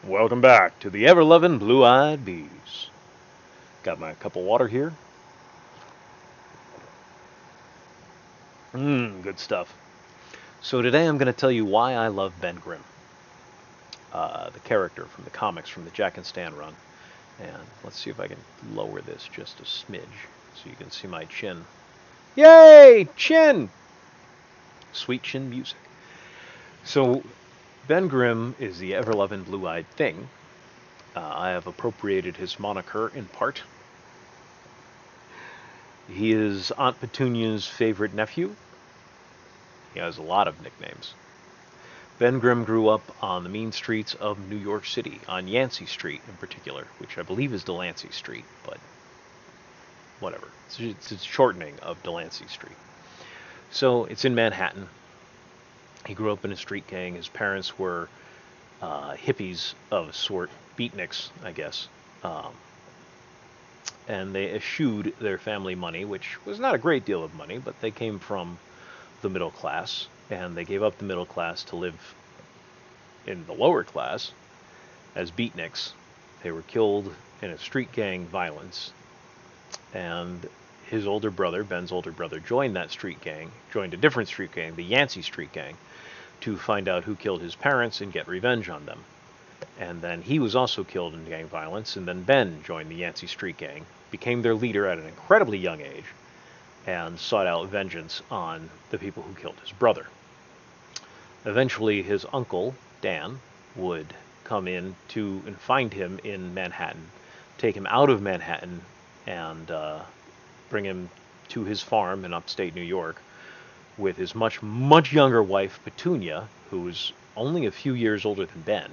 Welcome back to the ever-loving blue-eyed bees. Got my cup of water here. Good stuff. So today I'm going to tell you why I love Ben Grimm, the character from the comics from the Jack and Stan run. And let's see if I can lower this just a smidge so you can see my chin. Yay! Chin! Sweet chin music. So Ben Grimm is the ever-loving blue-eyed thing. I have appropriated his moniker in part. He is Aunt Petunia's favorite nephew. He has a lot of nicknames. Ben Grimm grew up on the mean streets of New York City, on Yancey Street in particular, which I believe is Delancey Street, but whatever. It's a shortening of Delancey Street. So it's in Manhattan. He grew up in a street gang. His parents were hippies of a sort, beatniks, I guess. And they eschewed their family money, which was not a great deal of money, but they came from the middle class, and they gave up the middle class to live in the lower class as beatniks. They were killed in a street gang violence, and his older brother, Ben's older brother, joined that street gang, joined a different street gang, the Yancey Street Gang, to find out who killed his parents and get revenge on them. And then he was also killed in gang violence, and then Ben joined the Yancey Street Gang, became their leader at an incredibly young age, and sought out vengeance on the people who killed his brother. Eventually, his uncle, Dan, would come in to and find him in Manhattan, take him out of Manhattan, and bring him to his farm in upstate New York with his much, much younger wife, Petunia, who was only a few years older than Ben.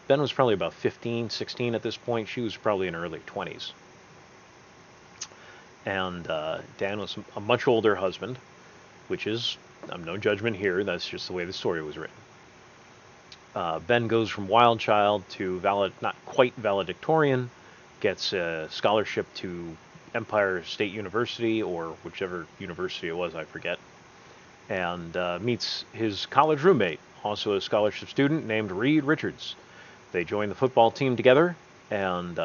Ben was probably about 15, 16 at this point. She was probably in her early 20s. And Dan was a much older husband, which is, no judgment here, that's just the way the story was written. Ben goes from wild child to not quite valedictorian, gets a scholarship to Empire State University, or whichever university it was, I forget, and meets his college roommate, also a scholarship student named Reed Richards. They joined the football team together and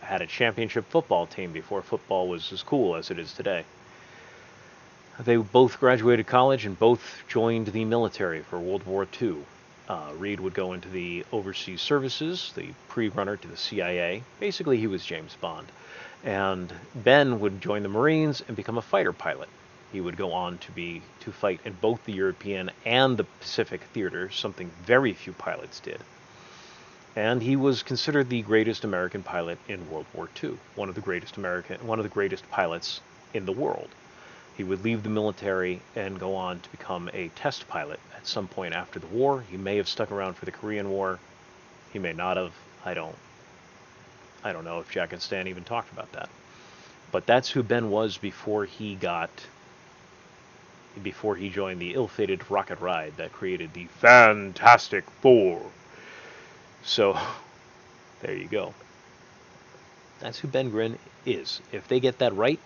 had a championship football team before football was as cool as it is today. They both graduated college and both joined the military for World War II. Reed would go into the overseas services, the pre-runner to the CIA. Basically, he was James Bond. And Ben would join the Marines and become a fighter pilot. He would go on to fight in both the European and the Pacific theaters, something very few pilots did. And he was considered the greatest American pilot in World War II, one of the greatest pilots in the world. He would leave the military and go on to become a test pilot at some point after the war. He may have stuck around for the Korean War. He may not have. I don't know if Jack and Stan even talked about that. But that's who Ben was before he joined the ill-fated rocket ride that created the Fantastic Four. So, there you go. That's who Ben Grimm is. If they get that right,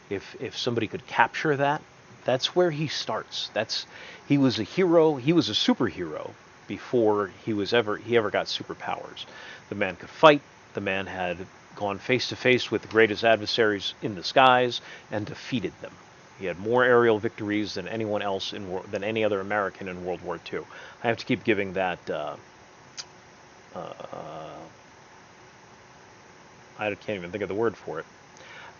if somebody could capture that, that's where he starts. He was a hero. He was a superhero before he ever got superpowers. The man could fight. The man had gone face to face with the greatest adversaries in the skies and defeated them. He had more aerial victories than anyone else than any other American in World War II. I have to keep giving that. I can't even think of the word for it.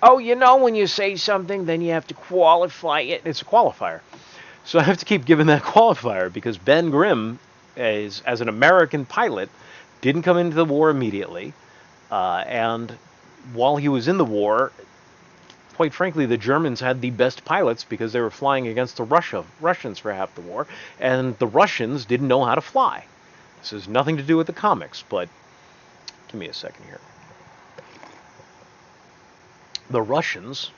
Oh, when you say something, then you have to qualify it. It's a qualifier. So I have to keep giving that qualifier because Ben Grimm, as an American pilot, didn't come into the war immediately. And while he was in the war, quite frankly, the Germans had the best pilots because they were flying against the Russians for half the war, and the Russians didn't know how to fly. This has nothing to do with the comics, but give me a second here. The Russians,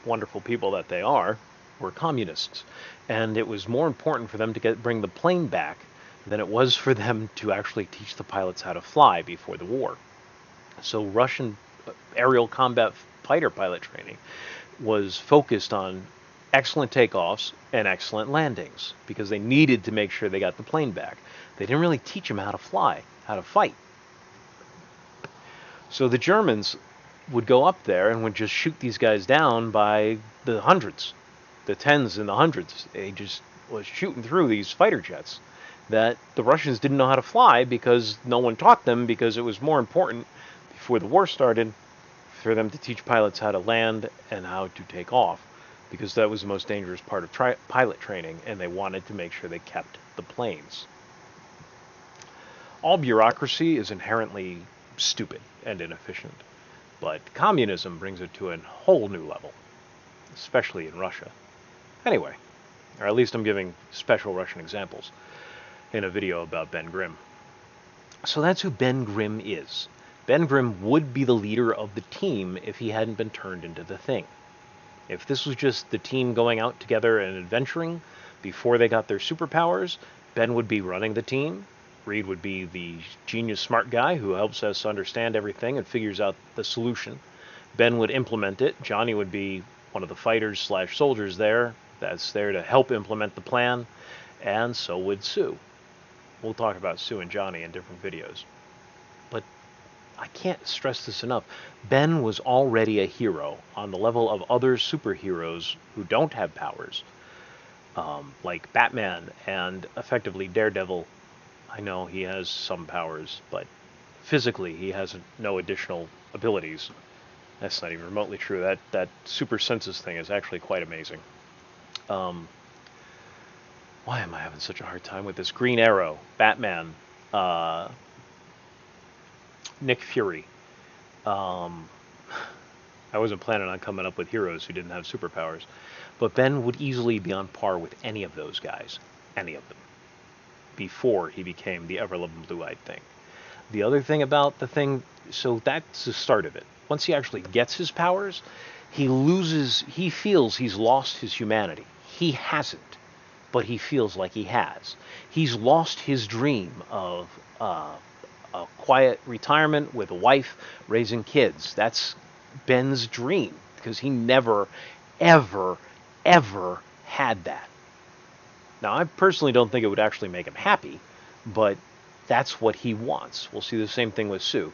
wonderful people that they are, were communists, and it was more important for them to bring the plane back than it was for them to actually teach the pilots how to fly before the war. So Russian aerial combat fighter pilot training was focused on excellent takeoffs and excellent landings because they needed to make sure they got the plane back. They didn't really teach him how to fly, how to fight. So the Germans would go up there and would just shoot these guys down by the hundreds, the tens and the hundreds. They just was shooting through these fighter jets that the Russians didn't know how to fly because no one taught them, because it was more important before the war started for them to teach pilots how to land and how to take off, because that was the most dangerous part of pilot training, and they wanted to make sure they kept the planes. All bureaucracy is inherently stupid and inefficient, but communism brings it to a whole new level, especially in Russia. Anyway, or at least I'm giving special Russian examples in a video about Ben Grimm. So that's who Ben Grimm is. Ben Grimm would be the leader of the team if he hadn't been turned into the Thing. If this was just the team going out together and adventuring before they got their superpowers, Ben would be running the team. Reed would be the genius smart guy who helps us understand everything and figures out the solution. Ben would implement it. Johnny would be one of the fighters slash soldiers that's there to help implement the plan. And so would Sue. We'll talk about Sue and Johnny in different videos. But I can't stress this enough. Ben was already a hero on the level of other superheroes who don't have powers, like Batman and effectively Daredevil. I know he has some powers, but physically he has no additional abilities. That's not even remotely true. That super senses thing is actually quite amazing. Why am I having such a hard time with this? Green Arrow, Batman, Nick Fury. I wasn't planning on coming up with heroes who didn't have superpowers, but Ben would easily be on par with any of those guys, any of them, before he became the ever-loving-blue-eyed Thing. The other thing about the Thing, so that's the start of it. Once he actually gets his powers, he feels he's lost his humanity. He hasn't, but he feels like he has. He's lost his dream of a quiet retirement with a wife, raising kids. That's Ben's dream, because he never, ever, ever had that. Now, I personally don't think it would actually make him happy, but that's what he wants. We'll see the same thing with Sue.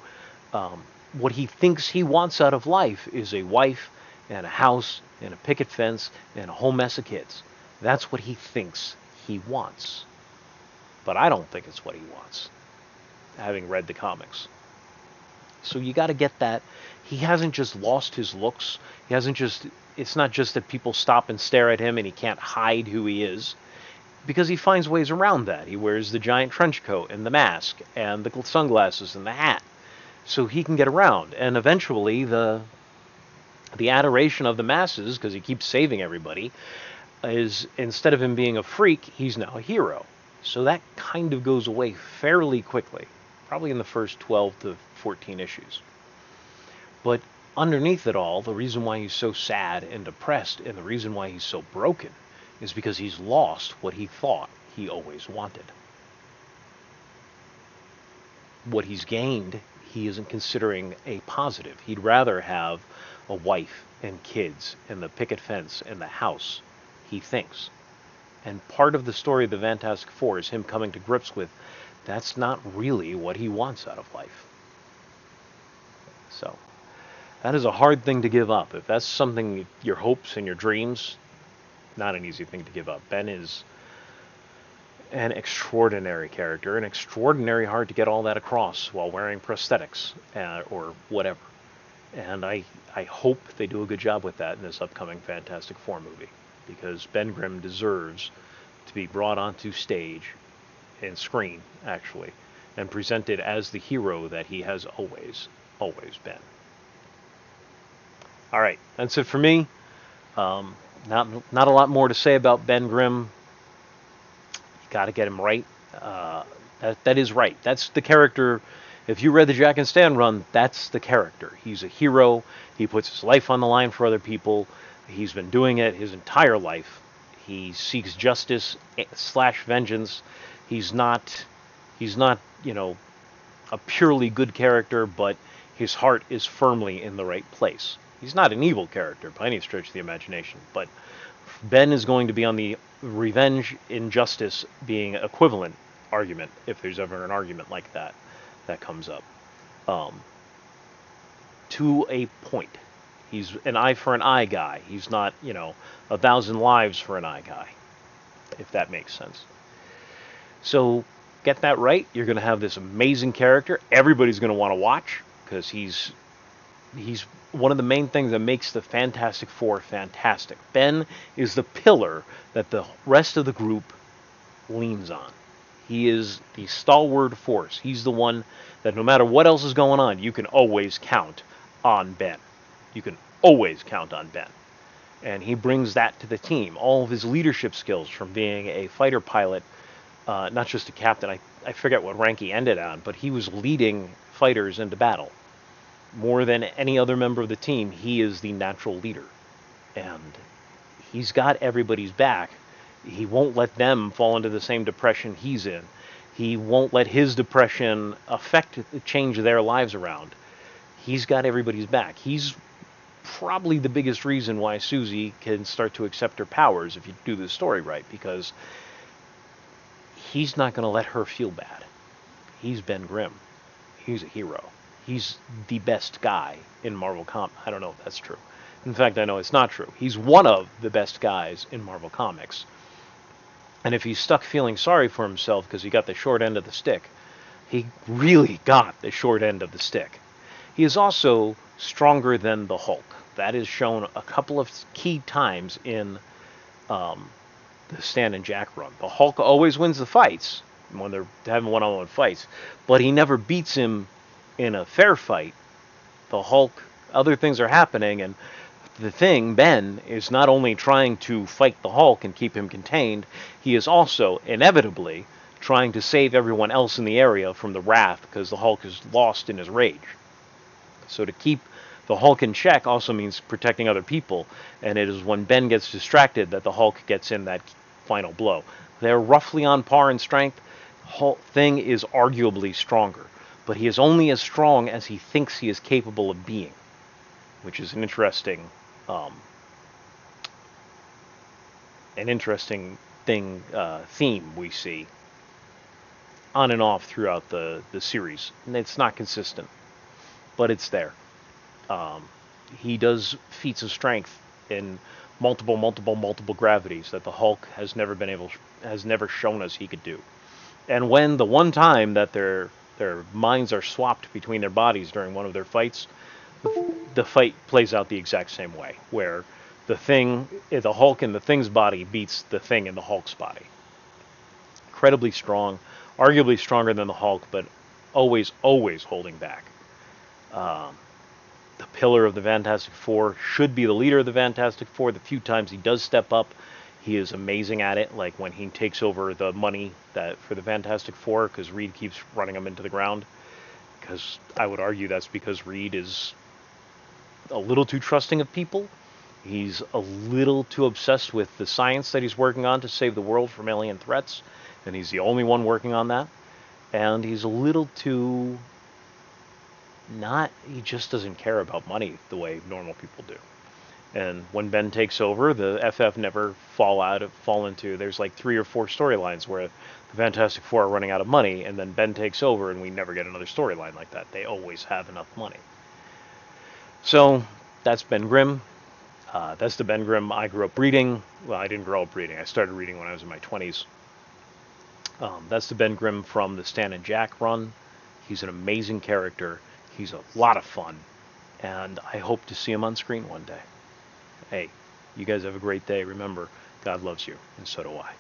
What he thinks he wants out of life is a wife and a house and a picket fence and a whole mess of kids. That's what he thinks he wants. But I don't think it's what he wants, having read the comics. So you got to get that. He hasn't just lost his looks. It's not just that people stop and stare at him and he can't hide who he is, because he finds ways around that. He wears the giant trench coat and the mask and the sunglasses and the hat, so he can get around. And eventually the adoration of the masses, because he keeps saving everybody, is, instead of him being a freak, he's now a hero. So that kind of goes away fairly quickly, probably in the first 12 to 14 issues. But underneath it all, the reason why he's so sad and depressed, and the reason why he's so broken, is because he's lost what he thought he always wanted. What he's gained, he isn't considering a positive. He'd rather have a wife and kids and the picket fence and the house, he thinks. And part of the story of the Fantastic Four is him coming to grips with that's not really what he wants out of life. So that is a hard thing to give up. If that's something, your hopes and your dreams, not an easy thing to give up. Ben is an extraordinary character, and extraordinary hard to get all that across while wearing prosthetics or whatever. And I hope they do a good job with that in this upcoming Fantastic Four movie, because Ben Grimm deserves to be brought onto stage and screen, actually, and presented as the hero that he has always been. All right, that's it for me. Not a lot more to say about Ben Grimm. You got to get him right. That is right. That's the character. If you read the Jack and Stan run, that's the character. He's a hero. He puts his life on the line for other people. He's been doing it his entire life. He seeks justice / vengeance. He's not, a purely good character, but his heart is firmly in the right place. He's not an evil character by any stretch of the imagination, but Ben is going to be on the revenge injustice being equivalent argument, if there's ever an argument like that that comes up. Um, to a point. He's an eye for an eye guy. He's not, 1,000 lives for an eye guy, if that makes sense. So get that right. You're going to have this amazing character. Everybody's going to want to watch because he's one of the main things that makes the Fantastic Four fantastic. Ben is the pillar that the rest of the group leans on. He is the stalwart force. He's the one that no matter what else is going on, you can always count on Ben. You can always count on Ben. And he brings that to the team. All of his leadership skills from being a fighter pilot, not just a captain. I forget what rank he ended on, but he was leading fighters into battle. More than any other member of the team, he is the natural leader. And he's got everybody's back. He won't let them fall into the same depression he's in. He won't let his depression change their lives around. He's got everybody's back. He's probably the biggest reason why Susie can start to accept her powers if you do the story right, because he's not going to let her feel bad. He's Ben Grimm. He's a hero. He's the best guy in Marvel Comics. I don't know if that's true. In fact, I know it's not true. He's one of the best guys in Marvel Comics. And if he's stuck feeling sorry for himself because he got the short end of the stick, he really got the short end of the stick. He is also stronger than the Hulk. That is shown a couple of key times in the Stan and Jack run. The Hulk always wins the fights when they're having one-on-one fights, but he never beats him in a fair fight. The Hulk, other things are happening, and the Thing, Ben, is not only trying to fight the Hulk and keep him contained, he is also, inevitably, trying to save everyone else in the area from the wrath because the Hulk is lost in his rage. So to keep the Hulk in check also means protecting other people, and it is when Ben gets distracted that the Hulk gets in that final blow. They're roughly on par in strength. Hulk Thing is arguably stronger, but he is only as strong as he thinks he is capable of being, which is an interesting theme we see on and off throughout the series. And it's not consistent, but it's there. He does feats of strength in multiple gravities that the Hulk has never shown us he could do. And when the one time that their minds are swapped between their bodies during one of their fights, the fight plays out the exact same way, where the Hulk in the Thing's body beats the Thing in the Hulk's body. Incredibly strong, arguably stronger than the Hulk, but always holding back. The pillar of the Fantastic Four should be the leader of the Fantastic Four. The few times he does step up, he is amazing at it, like when he takes over the money for the Fantastic Four, because Reed keeps running them into the ground. Because I would argue that's because Reed is a little too trusting of people. He's a little too obsessed with the science that he's working on to save the world from alien threats, and he's the only one working on that. And he's a little too he just doesn't care about money the way normal people do. And when Ben takes over, the FF never fall into, there's like 3 or 4 storylines where the Fantastic Four are running out of money, and then Ben takes over and we never get another storyline like that. They always have enough money. So that's Ben Grimm. That's the Ben Grimm I grew up reading. Well, I didn't grow up reading. I started reading when I was in my 20s. That's the Ben Grimm from the Stan and Jack run. He's an amazing character. He's a lot of fun. And I hope to see him on screen one day. Hey, you guys have a great day. Remember, God loves you, and so do I.